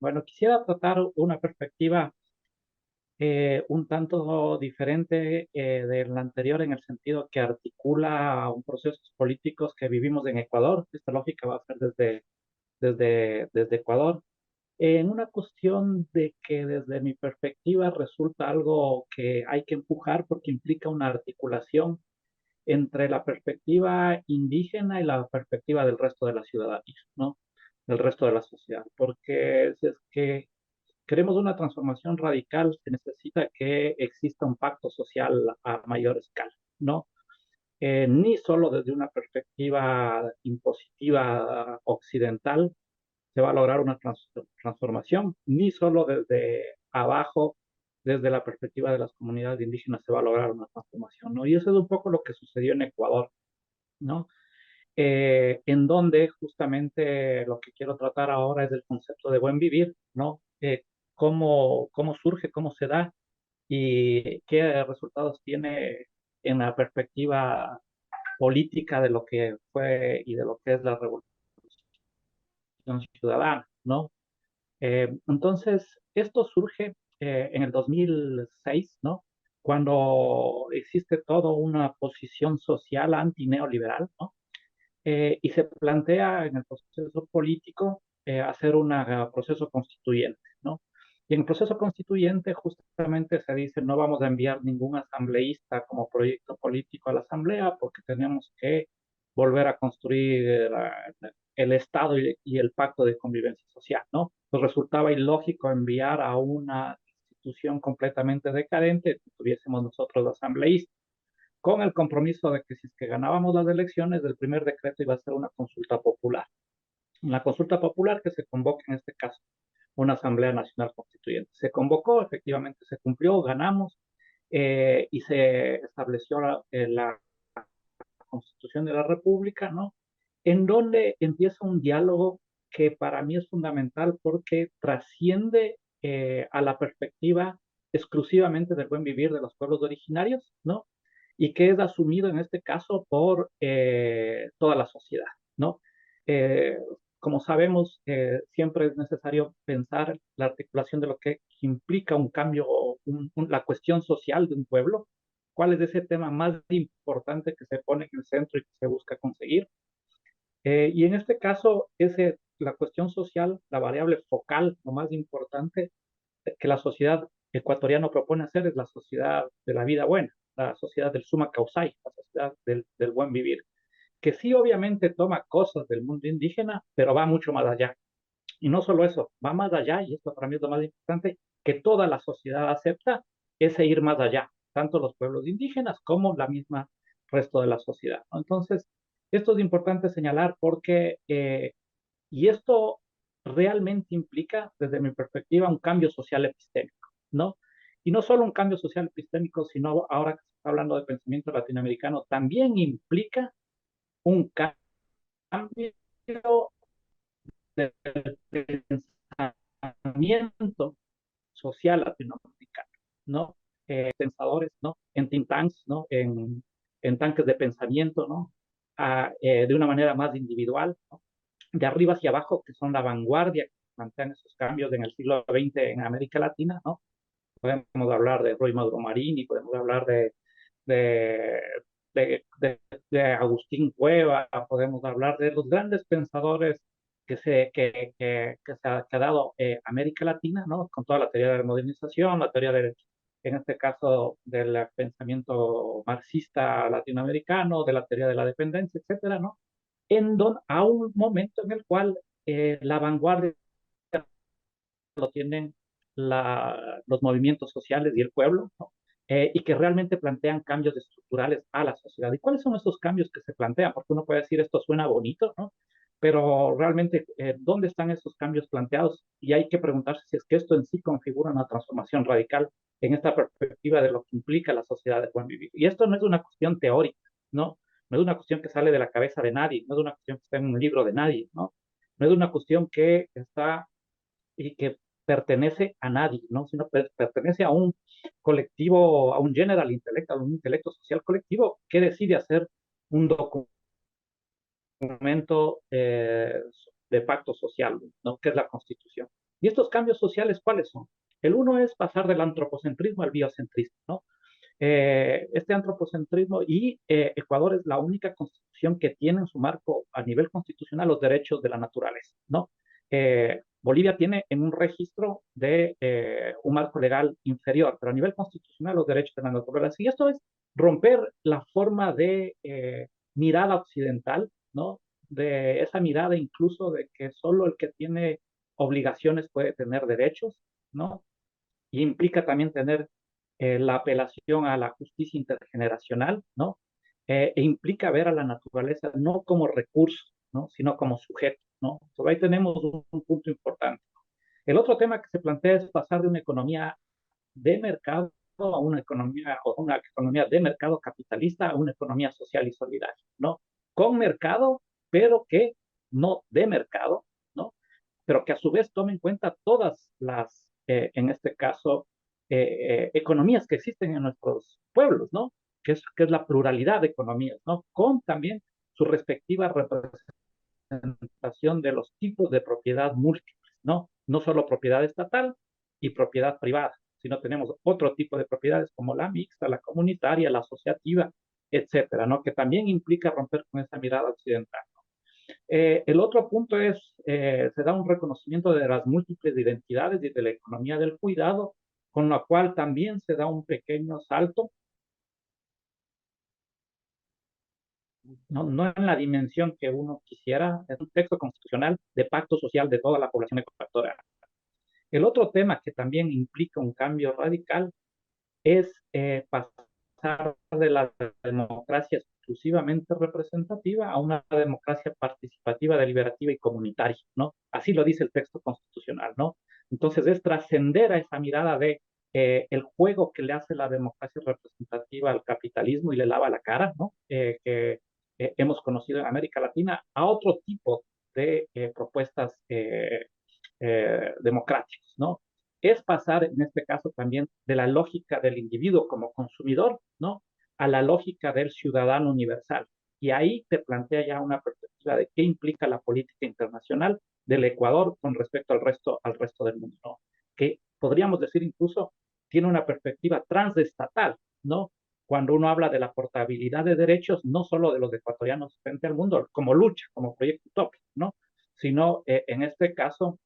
Bueno, quisiera tratar una perspectiva un tanto diferente de la anterior en el sentido que articula un procesos políticos que vivimos en Ecuador. Esta lógica va a ser desde Ecuador. En una cuestión de que desde mi perspectiva resulta algo que hay que empujar porque implica una articulación entre la perspectiva indígena y la perspectiva del resto de la ciudadanía, ¿no? Del resto de la sociedad. Porque si es que queremos una transformación radical, se necesita que exista un pacto social a mayor escala, ¿no? Ni solo desde una perspectiva impositiva occidental se va a lograr una transformación, ni solo desde abajo, desde la perspectiva de las comunidades indígenas se va a lograr una transformación, ¿no? Y eso es un poco lo que sucedió en Ecuador, ¿no? En donde justamente lo que quiero tratar ahora es el concepto de buen vivir, ¿no? Cómo surge, cómo se da y qué resultados tiene en la perspectiva política de lo que fue y de lo que es la revolución ciudadana, ¿no? Entonces, esto surge en el 2006, ¿no? Cuando existe toda una posición social antineoliberal, ¿no? Y se plantea en el proceso político hacer un proceso constituyente, ¿no? Y en el proceso constituyente justamente se dice no vamos a enviar ningún asambleísta como proyecto político a la asamblea porque tenemos que volver a construir el Estado y el pacto de convivencia social, ¿no? Pues resultaba ilógico enviar a una institución completamente decadente que tuviésemos nosotros asambleístas con el compromiso de que si es que ganábamos las elecciones, el primer decreto iba a ser una consulta popular. Una consulta popular que se convoca en este caso una Asamblea Nacional Constituyente. Se convocó, efectivamente se cumplió, ganamos y se estableció la Constitución de la República, ¿no? En donde empieza un diálogo que para mí es fundamental porque trasciende a la perspectiva exclusivamente del buen vivir de los pueblos originarios, ¿no? Y que es asumido en este caso por toda la sociedad, ¿no? Eh, como sabemos, siempre es necesario pensar la articulación de lo que implica un cambio, la cuestión social de un pueblo, cuál es ese tema más importante que se pone en el centro y que se busca conseguir. Y en este caso, la cuestión social, la variable focal, lo más importante que la sociedad ecuatoriana propone hacer es la sociedad de la vida buena, la sociedad del summa causai, la sociedad del buen vivir, que sí obviamente toma cosas del mundo indígena, pero va mucho más allá. Y no solo eso, va más allá, y esto para mí es lo más importante, que toda la sociedad acepta ese ir más allá, tanto los pueblos indígenas como la misma resto de la sociedad, ¿no? Entonces, esto es importante señalar porque, y esto realmente implica, desde mi perspectiva, un cambio social epistémico, ¿no? Y no solo un cambio social epistémico, sino ahora que se está hablando de pensamiento latinoamericano, también implica un cambio del pensamiento social latinoamericano, ¿no? Pensadores, ¿no? En think tanks, ¿no? En tanques de pensamiento, ¿no? De una manera más individual, ¿no? De arriba hacia abajo, que son la vanguardia que plantean esos cambios en el siglo XX en América Latina, ¿no? Podemos hablar de Roy Maduro Marini, podemos hablar de, de Agustín Cueva, podemos hablar de los grandes pensadores que ha dado América Latina, ¿no? Con toda la teoría de la modernización, la teoría en este caso, del pensamiento marxista latinoamericano, de la teoría de la dependencia, etcétera, ¿no? A un momento en el cual la vanguardia lo tienen los movimientos sociales y el pueblo, ¿no? Y que realmente plantean cambios estructurales a la sociedad. ¿Y cuáles son estos cambios que se plantean? Porque uno puede decir esto suena bonito, ¿no? Pero realmente, ¿dónde están esos cambios planteados? Y hay que preguntarse si es que esto en sí configura una transformación radical en esta perspectiva de lo que implica la sociedad de buen vivir. Y esto no es una cuestión teórica, ¿no? No es una cuestión que sale de la cabeza de nadie, no es una cuestión que está en un libro de nadie, ¿no? No es una cuestión que está y que pertenece a nadie, ¿no? Sino pertenece a un colectivo, a un general intelecto, a un intelecto social colectivo que decide hacer un documento de pacto social, ¿no? Que es la Constitución. ¿Y estos cambios sociales cuáles son? El uno es pasar del antropocentrismo al biocentrismo, ¿no? Este antropocentrismo y Ecuador es la única constitución que tiene en su marco a nivel constitucional los derechos de la naturaleza, ¿no? Bolivia tiene en un registro de un marco legal inferior, pero a nivel constitucional los derechos de la naturaleza. Y esto es romper la forma de mirada occidental, ¿no? De esa mirada incluso de que solo el que tiene obligaciones puede tener derechos, ¿no? Y implica también tener la apelación a la justicia intergeneracional, ¿no? E implica ver a la naturaleza no como recurso, ¿no? Sino como sujeto, ¿no? Sobre ahí tenemos un punto importante. El otro tema que se plantea es pasar de una economía de mercado a una economía, o una economía de mercado capitalista a una economía social y solidaria, ¿no? Con mercado, pero que no de mercado, ¿no? Pero que a su vez tome en cuenta todas las, en este caso, economías que existen en nuestros pueblos, ¿no? Que es la pluralidad de economías, ¿no? Con también su respectiva representación de los tipos de propiedad múltiples, ¿no? No solo propiedad estatal y propiedad privada, sino tenemos otro tipo de propiedades como la mixta, la comunitaria, la asociativa, etcétera, ¿no? Que también implica romper con esa mirada occidental. El otro punto es, se da un reconocimiento de las múltiples identidades y de la economía del cuidado, con la cual también se da un pequeño salto, no en la dimensión que uno quisiera, es un texto constitucional de pacto social de toda la población ecuatoriana. El otro tema que también implica un cambio radical es pasar de la democracia exclusivamente representativa a una democracia participativa, deliberativa y comunitaria, ¿no? Así lo dice el texto constitucional, ¿no? Entonces es trascender a esa mirada de el juego que le hace la democracia representativa al capitalismo y le lava la cara, ¿no? Que hemos conocido en América Latina a otro tipo de propuestas democráticas, ¿no? Es pasar, en este caso también, de la lógica del individuo como consumidor, ¿no? A la lógica del ciudadano universal. Y ahí te plantea ya una perspectiva de qué implica la política internacional del Ecuador con respecto al resto del mundo, ¿no? Que podríamos decir incluso tiene una perspectiva transestatal, ¿no? Cuando uno habla de la portabilidad de derechos, no solo de los ecuatorianos frente al mundo, como lucha, como proyecto utópico, ¿no? Sino en este caso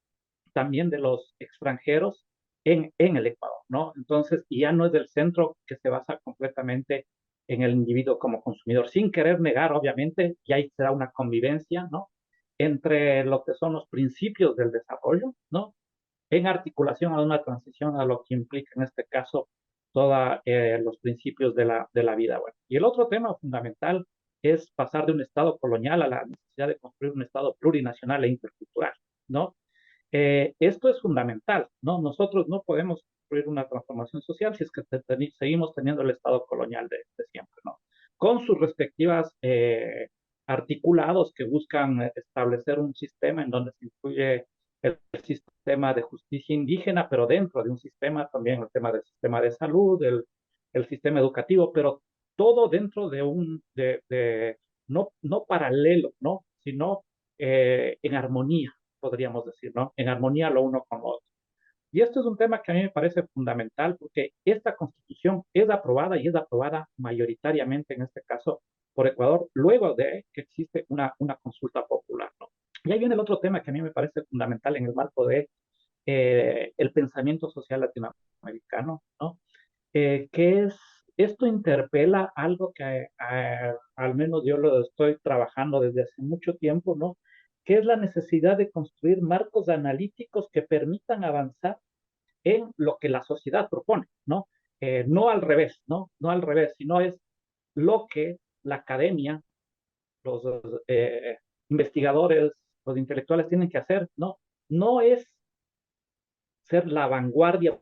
también de los extranjeros en el Ecuador, ¿no? Entonces, y ya no es del centro que se basa completamente en el individuo como consumidor, sin querer negar, obviamente, y ahí será una convivencia, ¿no? Entre lo que son los principios del desarrollo, ¿no? En articulación a una transición a lo que implica en este caso todos los principios de la vida. Bueno. Y el otro tema fundamental es pasar de un Estado colonial a la necesidad de construir un Estado plurinacional e intercultural, ¿no? Esto es fundamental, ¿no? Nosotros no podemos construir una transformación social si es que seguimos teniendo el Estado colonial de siempre, ¿no? Con sus respectivas articulados que buscan establecer un sistema en donde se incluye el sistema de justicia indígena, pero dentro de un sistema también el tema del sistema de salud, el sistema educativo, pero todo dentro de no paralelo, ¿no? Sino en armonía, podríamos decir, ¿no? En armonía lo uno con lo otro. Y esto es un tema que a mí me parece fundamental porque esta constitución es aprobada y es aprobada mayoritariamente, en este caso, por Ecuador, luego de que existe una consulta popular, ¿no? Y ahí viene el otro tema que a mí me parece fundamental en el marco de el pensamiento social latinoamericano, ¿no? Que es, esto interpela algo que al menos yo lo estoy trabajando desde hace mucho tiempo, ¿no? Que es la necesidad de construir marcos analíticos que permitan avanzar en lo que la sociedad propone, ¿no? No al revés, ¿no? No al revés, sino es lo que la academia, los investigadores, los intelectuales tienen que hacer, ¿no? No es ser la vanguardia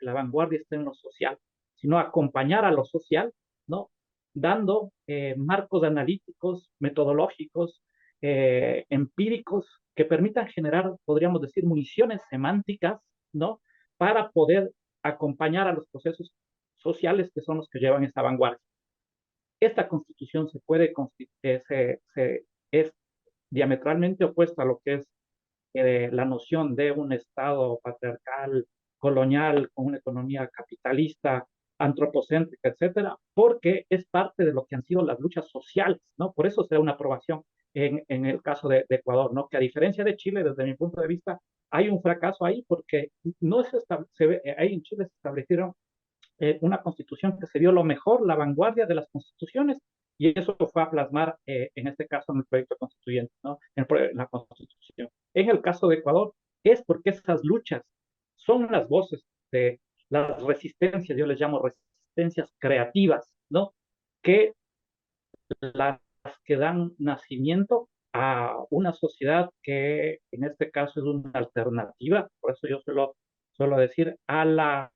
está en lo social, sino acompañar a lo social, ¿no? Dando marcos analíticos, metodológicos, empíricos, que permitan generar, podríamos decir, municiones semánticas, ¿no? Para poder acompañar a los procesos sociales que son los que llevan esta vanguardia. Esta constitución se puede, es diametralmente opuesta a lo que es la noción de un Estado patriarcal, colonial, con una economía capitalista, antropocéntrica, etcétera, porque es parte de lo que han sido las luchas sociales, ¿no? Por eso se da una aprobación en el caso de Ecuador, ¿no? Que a diferencia de Chile, desde mi punto de vista, hay un fracaso ahí porque no se ve, ahí en Chile se establecieron una constitución que se dio lo mejor, la vanguardia de las constituciones, y eso fue a plasmar, en este caso, en el proyecto constituyente, ¿no? En la constitución. En el caso de Ecuador, es porque esas luchas son las voces de las resistencias, yo les llamo resistencias creativas, ¿no? Que las que dan nacimiento a una sociedad que en este caso es una alternativa, por eso yo suelo decir a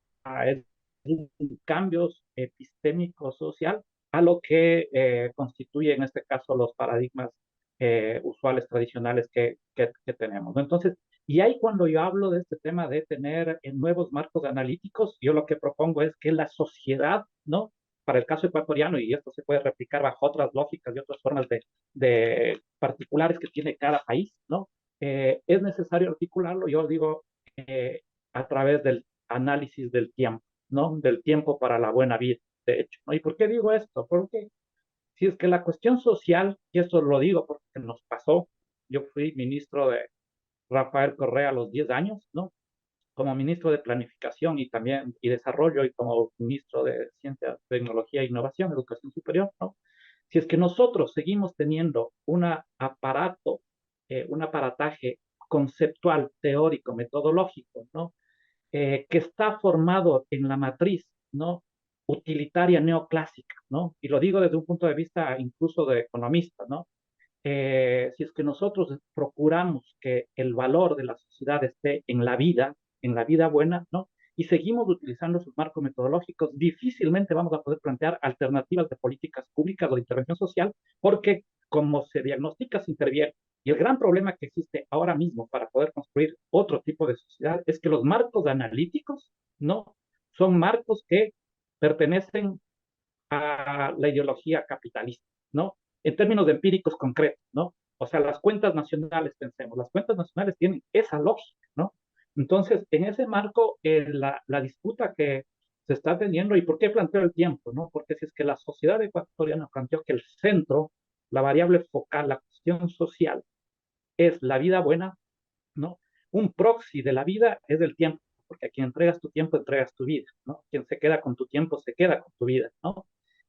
cambios epistémicos social a lo que constituye en este caso los paradigmas usuales tradicionales que tenemos, ¿no? Entonces, y ahí cuando yo hablo de este tema de tener nuevos marcos analíticos, yo lo que propongo es que la sociedad, ¿no? Para el caso ecuatoriano, y esto se puede replicar bajo otras lógicas y otras formas de particulares que tiene cada país, ¿no? Es necesario articularlo, yo digo, a través del análisis del tiempo, ¿no? Del tiempo para la buena vida, de hecho, ¿no? ¿Y por qué digo esto? Porque si es que la cuestión social, y esto lo digo porque nos pasó, yo fui ministro de Rafael Correa a los 10 años, ¿no? Como ministro de Planificación y también y Desarrollo y como ministro de Ciencia, Tecnología e Innovación, Educación Superior, ¿no? Si es que nosotros seguimos teniendo un aparataje conceptual, teórico, metodológico, ¿no? Que está formado en la matriz, ¿no? Utilitaria neoclásica, ¿no? Y lo digo desde un punto de vista incluso de economista, ¿no? Si es que nosotros procuramos que el valor de la sociedad esté en la vida buena, ¿no? Y seguimos utilizando sus marcos metodológicos, difícilmente vamos a poder plantear alternativas de políticas públicas o de intervención social, porque como se diagnostica, se interviene. Y el gran problema que existe ahora mismo para poder construir otro tipo de sociedad es que los marcos analíticos, ¿no? Son marcos que pertenecen a la ideología capitalista, ¿no? En términos de empíricos concretos, ¿no? O sea, las cuentas nacionales, pensemos, las cuentas nacionales tienen esa lógica, ¿no? Entonces, en ese marco, la disputa que se está teniendo, ¿y por qué planteo el tiempo, no? Porque si es que la sociedad ecuatoriana planteó que el centro, la variable focal, la cuestión social, es la vida buena, ¿no? Un proxy de la vida es el tiempo, porque a quien entregas tu tiempo, entregas tu vida, ¿no? Quien se queda con tu tiempo, se queda con tu vida, ¿no?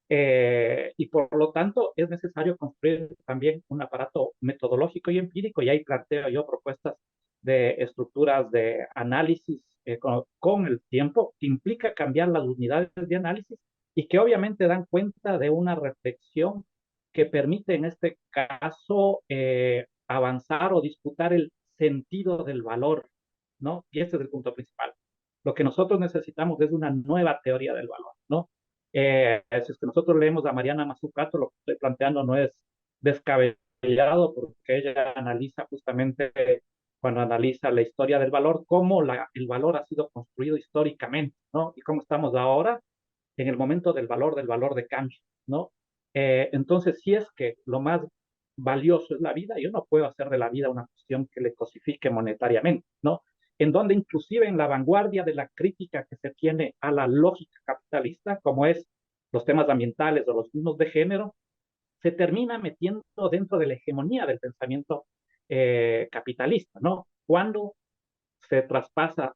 Y por lo tanto es necesario construir también un aparato metodológico y empírico, y ahí planteo yo propuestas de estructuras de análisis con el tiempo, que implica cambiar las unidades de análisis y que obviamente dan cuenta de una reflexión que permite en este caso avanzar o disputar el sentido del valor, ¿no? Y este es el punto principal. Lo que nosotros necesitamos es una nueva teoría del valor, ¿no? Si es que nosotros leemos a Mariana Mazzucato, lo que estoy planteando no es descabellado, porque ella analiza justamente, cuando analiza la historia del valor, cómo el valor ha sido construido históricamente, ¿no? Y cómo estamos ahora en el momento del valor de cambio, ¿no? Entonces, si es que lo más valioso es la vida, yo no puedo hacer de la vida una cuestión que le cosifique monetariamente, ¿no? En donde inclusive en la vanguardia de la crítica que se tiene a la lógica capitalista, como es los temas ambientales o los mismos de género, se termina metiendo dentro de la hegemonía del pensamiento capitalista, ¿no? Cuando se traspasa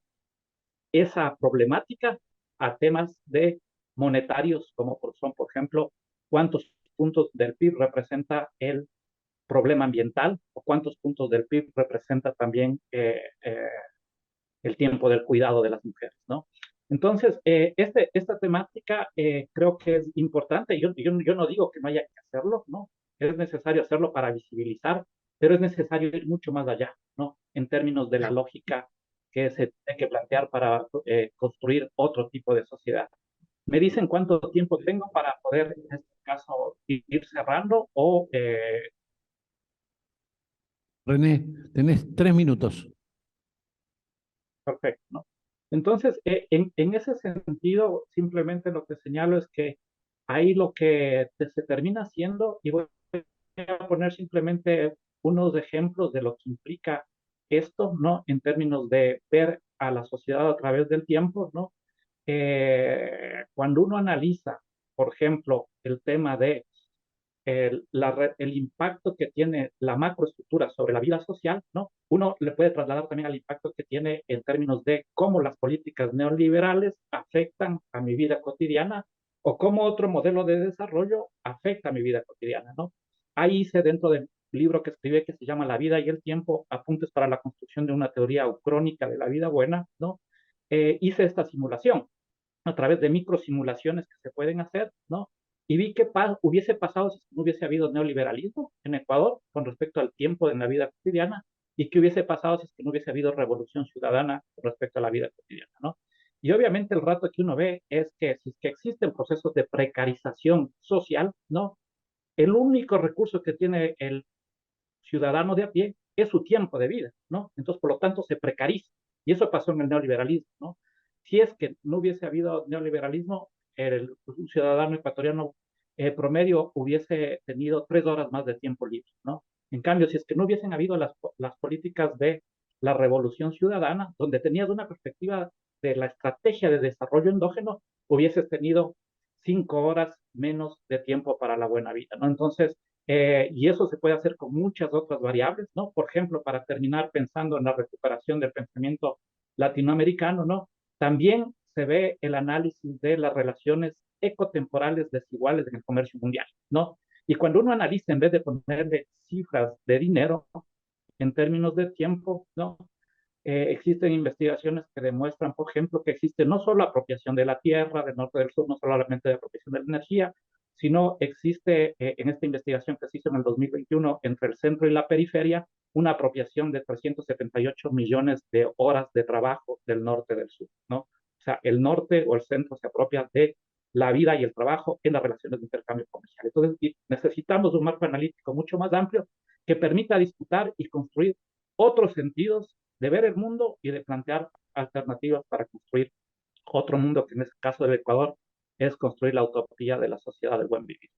esa problemática a temas de monetarios, como son, por ejemplo, cuántos puntos del PIB representa el problema ambiental o cuántos puntos del PIB representa también el tiempo del cuidado de las mujeres, ¿no? Entonces, esta temática creo que es importante. Yo no digo que no haya que hacerlo, ¿no? Es necesario hacerlo para visibilizar, pero es necesario ir mucho más allá, ¿no? En términos de la lógica que se tiene que plantear para construir otro tipo de sociedad. ¿Me dicen cuánto tiempo tengo para poder, en este caso, ir cerrando o René, tenés 3 minutos. perfecto, ¿no? Entonces, en ese sentido, simplemente lo que señalo es que ahí lo que se termina haciendo, y voy a poner simplemente unos ejemplos de lo que implica esto, ¿no? En términos de ver a la sociedad a través del tiempo, ¿no? Cuando uno analiza, por ejemplo, el tema de el impacto que tiene la macroestructura sobre la vida social, ¿no? Uno le puede trasladar también al impacto que tiene en términos de cómo las políticas neoliberales afectan a mi vida cotidiana o cómo otro modelo de desarrollo afecta a mi vida cotidiana, ¿no? Ahí hice dentro del libro que escribí que se llama La vida y el tiempo, apuntes para la construcción de una teoría ucrónica de la vida buena, ¿no? Hice esta simulación a través de microsimulaciones que se pueden hacer, ¿no? Y vi qué hubiese pasado si no hubiese habido neoliberalismo en Ecuador con respecto al tiempo de la vida cotidiana y qué hubiese pasado si no hubiese habido revolución ciudadana con respecto a la vida cotidiana, ¿no? Y obviamente el rato que uno ve es que si es que existen procesos de precarización social, ¿no? El único recurso que tiene el ciudadano de a pie es su tiempo de vida, ¿no? Entonces, por lo tanto, se precariza. Y eso pasó en el neoliberalismo, ¿no? Si es que no hubiese habido neoliberalismo, un ciudadano ecuatoriano promedio hubiese tenido 3 horas más de tiempo libre, ¿no? En cambio, si es que no hubiesen habido las políticas de la revolución ciudadana, donde tenías una perspectiva de la estrategia de desarrollo endógeno, hubieses tenido 5 horas menos de tiempo para la buena vida, ¿no? Entonces, y eso se puede hacer con muchas otras variables, ¿no? Por ejemplo, para terminar pensando en la recuperación del pensamiento latinoamericano, ¿no? También se ve el análisis de las relaciones ecotemporales desiguales en el comercio mundial, ¿no? Y cuando uno analiza, en vez de ponerle cifras de dinero, en términos de tiempo, ¿no? Existen investigaciones que demuestran, por ejemplo, que existe no solo apropiación de la tierra, del norte y del sur, no solamente de apropiación de la energía, sino existe en esta investigación que se hizo en el 2021 entre el centro y la periferia, una apropiación de 378 millones de horas de trabajo del norte y del sur, ¿no? O sea, el norte o el centro se apropia de la vida y el trabajo en las relaciones de intercambio comercial. Entonces, necesitamos un marco analítico mucho más amplio que permita disputar y construir otros sentidos de ver el mundo y de plantear alternativas para construir otro mundo que en este caso del Ecuador es construir la utopía de la sociedad del buen vivir.